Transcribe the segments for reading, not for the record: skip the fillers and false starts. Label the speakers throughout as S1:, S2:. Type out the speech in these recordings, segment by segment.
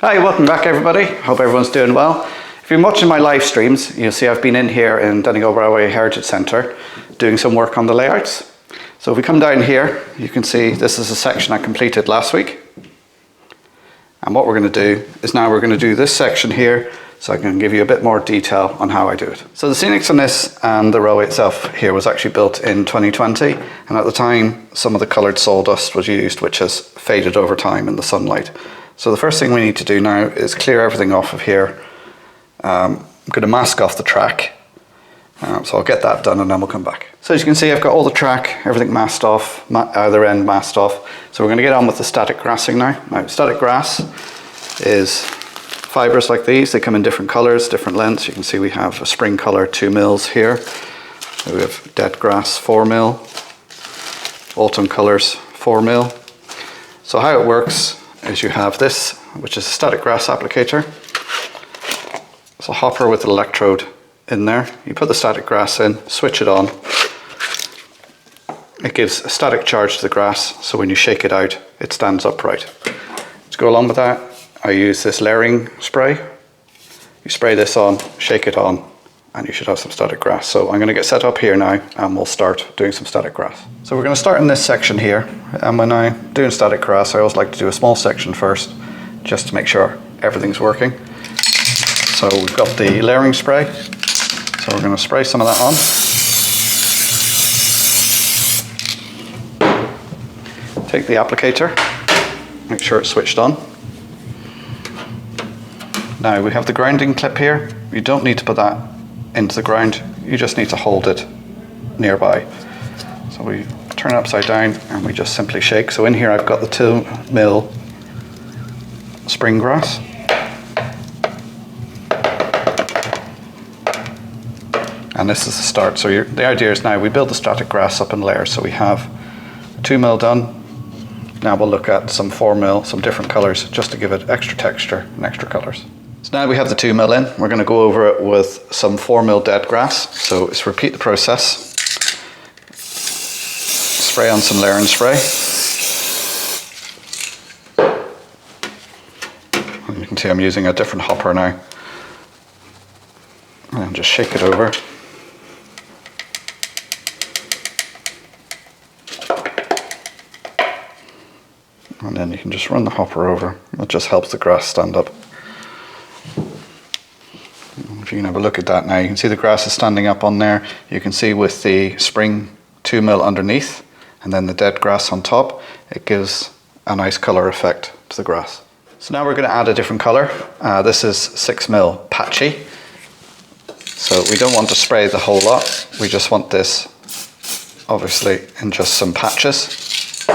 S1: Hi, welcome back everybody. Hope everyone's doing well. If you're watching my live streams, you'll see I've been in here in Donegal Railway Heritage Centre doing some work on the layouts. So if we come down here, you can see this is a section I completed last week. And what we're going to do is now we're going to do this section here so I can give you a bit more detail on how I do it. So the Scenics on this and the railway itself here was actually built in 2020, and at the time some of the coloured sawdust was used, which has faded over time in the sunlight. So the first thing we need to do now is clear everything off of here. I'm going to mask off the track, so I'll get that done and then we'll come back. So as you can see, I've got all the track, everything masked off, either end masked off. So we're going to get on with the static grassing now. Now, static grass is fibres like these. They come in different colours, different lengths. You can see we have a spring colour 2 mils here. We have dead grass 4 mil, autumn colours 4 mil. So how it works is you have this, which is a static grass applicator. It's a hopper with an electrode in there. You put the static grass in, switch it on. It gives a static charge to the grass, so when you shake it out, it stands upright. To go along with that, I use this layering spray. You spray this on, shake it on, and you should have some static grass. So I'm going to get set up here now and we'll start doing some static grass. So we're going to start in this section here, and when I'm doing static grass I always like to do a small section first just to make sure everything's working. So we've got the layering spray, so we're going to spray some of that on. Take the applicator, make sure it's switched on. Now we have the grinding clip here. You don't need to put that into the ground, you just need to hold it nearby. So we turn it upside down and we just simply shake. So in here I've got the 2 mil spring grass. And this is the start. So the idea is now we build the static grass up in layers. So we have 2 mil done. Now we'll look at some 4 mil, some different colours, just to give it extra texture and extra colours. So now we have the 2 mil in, we're going to go over it with some 4 mil dead grass. So let's repeat the process. Spray on some layering spray. And you can see I'm using a different hopper now. And just shake it over. And then you can just run the hopper over. It just helps the grass stand up. If you can have a look at that now, you can see the grass is standing up on there. You can see with the spring 2 mil underneath and then the dead grass on top, it gives a nice colour effect to the grass. So now we're going to add a different colour. This is 6 mil patchy. So we don't want to spray the whole lot. We just want this obviously in just some patches.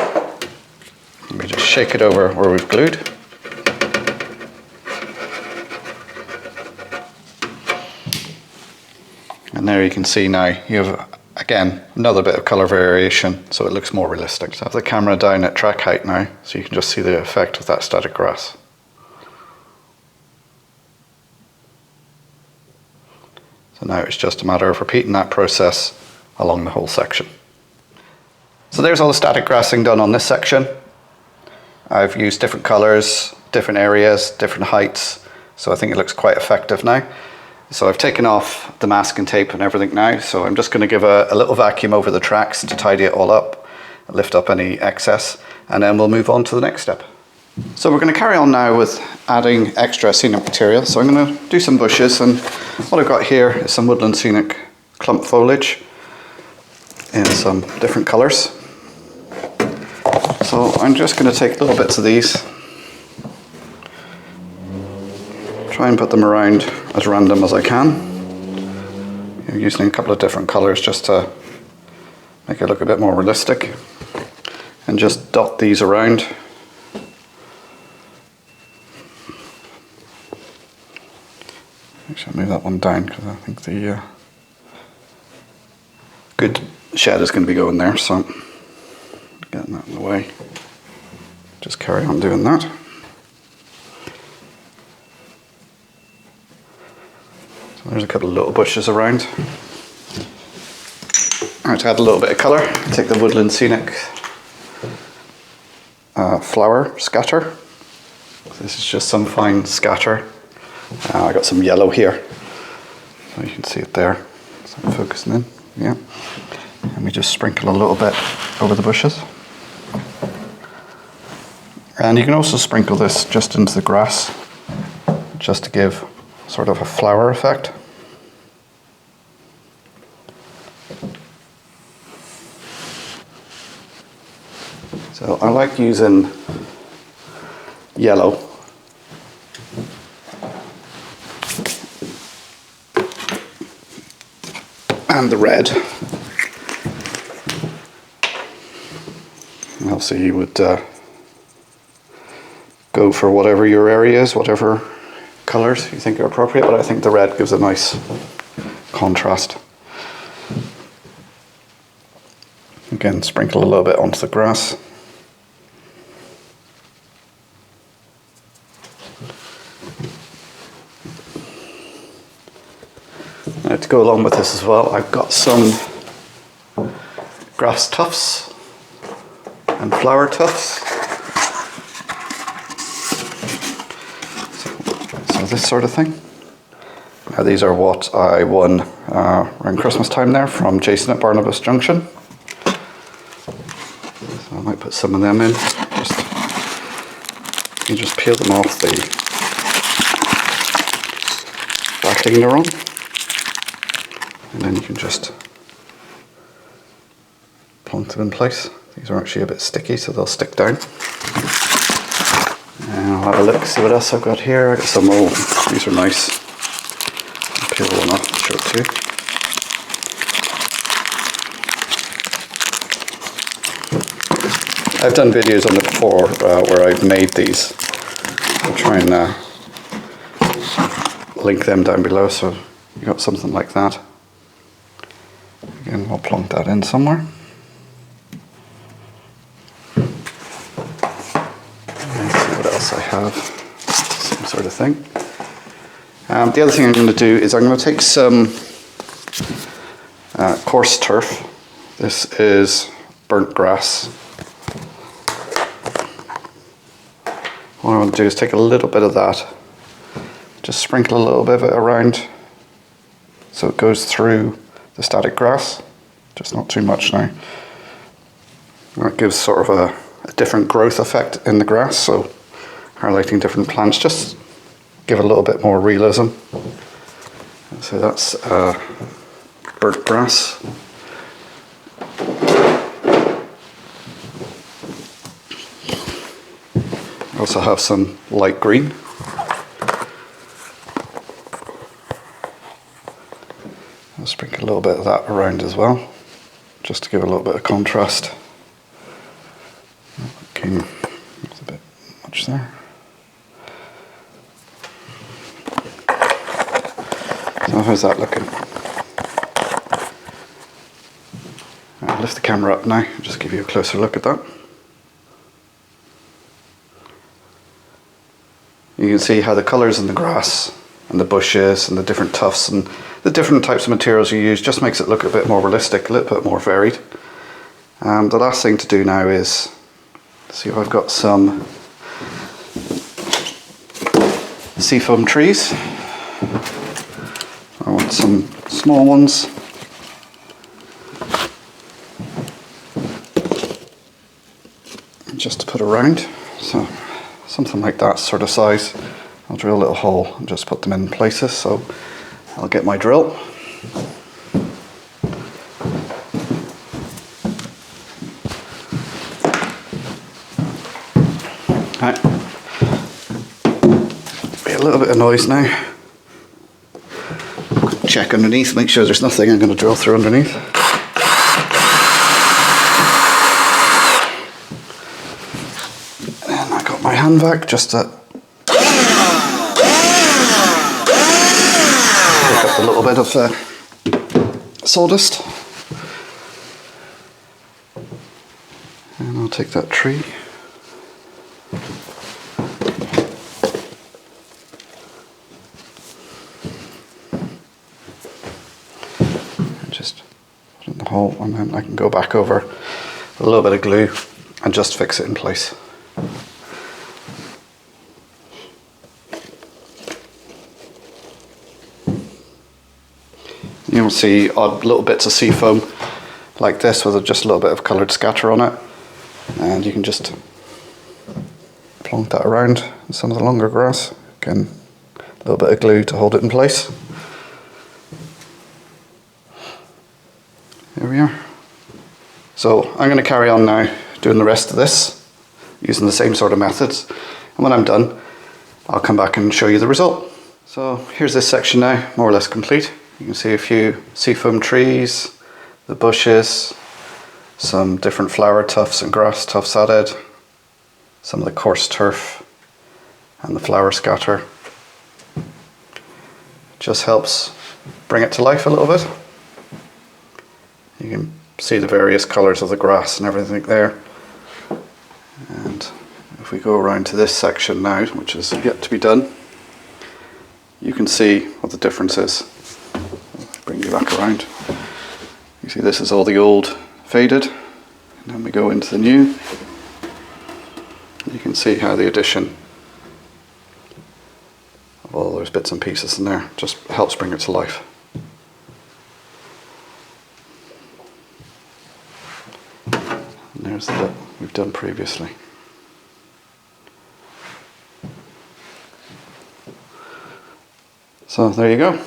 S1: And we just shake it over where we've glued. And there you can see now you have, again, another bit of colour variation, so it looks more realistic. So I have the camera down at track height now, so you can just see the effect of that static grass. So now it's just a matter of repeating that process along the whole section. So there's all the static grassing done on this section. I've used different colours, different areas, different heights, so I think it looks quite effective now. So I've taken off the masking tape and everything now, so I'm just going to give a little vacuum over the tracks to tidy it all up, lift up any excess, and then we'll move on to the next step. So we're going to carry on now with adding extra scenic material. So I'm going to do some bushes, and what I've got here is some woodland scenic clump foliage in some different colours. So I'm just going to take little bits of these, try and put them around as random as I can. I'm using a couple of different colours just to make it look a bit more realistic, and just dot these around. Actually, I'll move that one down because I think the good shed is going to be going there, so getting that in the way. Just carry on doing that. There's a couple of little bushes around. Alright, to add a little bit of colour, take the Woodland Scenic flower scatter. This is just some fine scatter. I got some yellow here, so you can see it there. So I'm focusing in, yeah. And we just sprinkle a little bit over the bushes. And you can also sprinkle this just into the grass, just to give sort of a flower effect. So I like using yellow. And the red. And obviously you would go for whatever your area is, whatever colours you think are appropriate, but I think the red gives a nice contrast. Again, sprinkle a little bit onto the grass. Now, to go along with this as well, I've got some grass tufts and flower tufts. So this sort of thing. Now, these are what I won around Christmas time there from Jason at Barnabas Junction. So I might put some of them in. You just peel them off the backing they're on. And then you can just plonk them in place. These are actually a bit sticky, so they'll stick down. And I'll have a look, see what else I've got here. I got some old, these are nice. I'll peel one off and show it to you. I've done videos on it before where I've made these. I'll try and link them down below, so you got something like that. Again, we'll plonk that in somewhere. And see what else I have. Same sort of thing. The other thing I'm going to do is I'm going to take some coarse turf. This is burnt grass. What I want to do is take a little bit of that, just sprinkle a little bit of it around so it goes through the static grass, just not too much now. That gives sort of a different growth effect in the grass, so highlighting different plants, just give a little bit more realism. So that's burnt grass. I also have some light green. I'll sprinkle a little bit of that around as well, just to give a little bit of contrast. Okay, that's a bit much there. So how's that looking? I'll lift the camera up now and just give you a closer look at that. You can see how the colours in the grass and the bushes and the different tufts and the different types of materials you use just makes it look a bit more realistic, a little bit more varied. The last thing to do now is see if I've got some seafoam trees. I want some small ones. Just to put around. So something like that sort of size. I'll drill a little hole and just put them in places. So I'll get my drill. Right. Be a little bit of noise now. Check underneath, make sure there's nothing I'm going to drill through underneath. And I got my hand back just to pick up a little bit of sawdust. And I'll take that tree. And just put it in the hole, and then I can go back over with a little bit of glue and just fix it in place. You'll see odd little bits of sea foam like this with just a little bit of coloured scatter on it, and you can just plonk that around some of the longer grass. Again, a little bit of glue to hold it in place. There we are. So I'm going to carry on now doing the rest of this using the same sort of methods, and when I'm done I'll come back and show you the result. So here's this section now, more or less complete. You can see a few seafoam trees, the bushes, some different flower tufts and grass tufts added, some of the coarse turf and the flower scatter. Just helps bring it to life a little bit. You can see the various colours of the grass and everything there. And if we go around to this section now, which is yet to be done, you can see what the difference is. Bring you back around. You see this is all the old faded, and then we go into the new. You can see how the addition of all those bits and pieces in there just helps bring it to life. And there's the bit we've done previously. So there you go.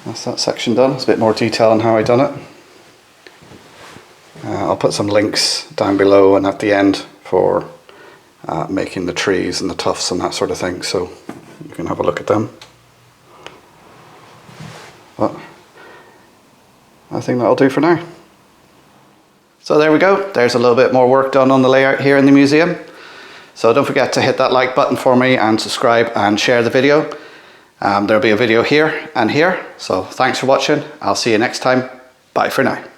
S1: That's that section done. It's a bit more detail on how I done it. I'll put some links down below and at the end for making the trees and the tufts and that sort of thing, so you can have a look at them. But I think that'll do for now. So there we go. There's a little bit more work done on the layout here in the museum. So don't forget to hit that like button for me and subscribe and share the video. There'll be a video here and here. So thanks for watching. I'll see you next time. Bye for now.